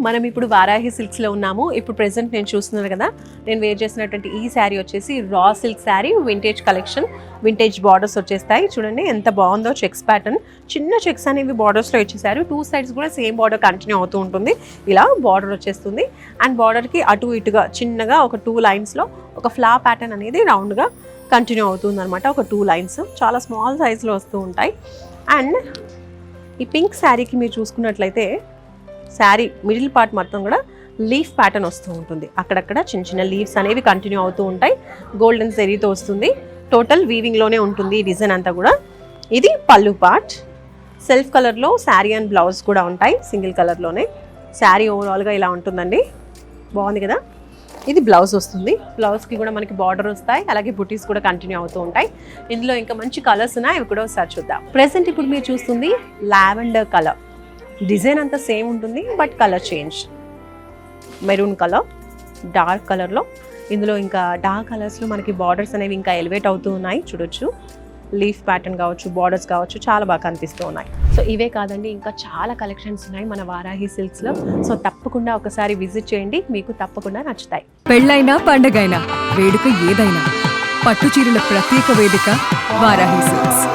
మనం ఇప్పుడు వారాహి సిల్క్స్లో ఉన్నాము. ఇప్పుడు ప్రెసెంట్ నేను చూస్తున్నాను కదా, నేను వేర్ చేసినటువంటి ఈ శారీ వచ్చేసి raw silk sari, vintage collection, vintage borders వచ్చేస్తాయి. చూడండి ఎంత బాగుందో, చెక్స్ ప్యాటర్న్, చిన్న చెక్స్ అనేవి బార్డర్స్లో ఇచ్చేసారు. 2 sides కూడా సేమ్ బార్డర్ కంటిన్యూ అవుతూ ఉంటుంది. ఇలా బార్డర్ వచ్చేస్తుంది. అండ్ బార్డర్కి అటు ఇటుగా చిన్నగా ఒక 2 లైన్స్లో ఒక ఫ్లా ప్యాటర్న్ అనేది రౌండ్గా కంటిన్యూ అవుతుంది అనమాట. ఒక 2 లైన్స్ చాలా స్మాల్ సైజ్లో వస్తూ ఉంటాయి. అండ్ ఈ పింక్ శారీకి మీరు చూసుకున్నట్లయితే శారీ మిడిల్ పార్ట్ మొత్తం కూడా లీఫ్ ప్యాటర్న్ వస్తూ ఉంటుంది. అక్కడక్కడ చిన్న చిన్న లీవ్స్ అనేవి కంటిన్యూ అవుతూ ఉంటాయి. గోల్డెన్ జరీతో వస్తుంది. టోటల్ వీవింగ్లోనే ఉంటుంది ఈ డిజైన్ అంతా కూడా. ఇది పళ్ళు పార్ట్. సెల్ఫ్ కలర్లో శారీ అండ్ బ్లౌజ్ కూడా ఉంటాయి, సింగిల్ కలర్లోనే. శారీ ఓవరాల్గా ఇలా ఉంటుందండి, బాగుంది కదా. ఇది బ్లౌజ్ వస్తుంది. బ్లౌజ్కి కూడా మనకి బార్డర్ వస్తాయి, అలాగే బుటీస్ కూడా కంటిన్యూ అవుతూ ఉంటాయి. ఇందులో ఇంకా మంచి కలర్స్ ఉన్నాయి, అవి కూడా ఒకసారి చూద్దాం. ప్రెసెంట్ ఇప్పుడు మీరు చూస్తుంది లావెండర్ కలర్. డిజైన్ అంతా సేమ్ ఉంటుంది, but colour change. Maroon colour, dark కలర్లో. ఇందులో ఇంకా డార్క్ కలర్స్లో మనకి బార్డర్స్ అనేవి ఇంకా ఎలివేట్ అవుతూ ఉన్నాయి, చూడొచ్చు. లీఫ్ ప్యాటర్న్ కావచ్చు, బార్డర్స్ కావచ్చు, చాలా బాగా కనిపిస్తూ ఉన్నాయి. సో ఇవే కాదండి, ఇంకా చాలా కలెక్షన్స్ ఉన్నాయి మన వారాహి సిల్క్స్లో. సో తప్పకుండా ఒకసారి విజిట్ చేయండి, మీకు తప్పకుండా నచ్చుతాయి. పెళ్ళైనా పండగైనా వేడుక ఏదైనా పట్టు చీరల ప్రత్యేక వేదిక వారాహి సిల్క్స్.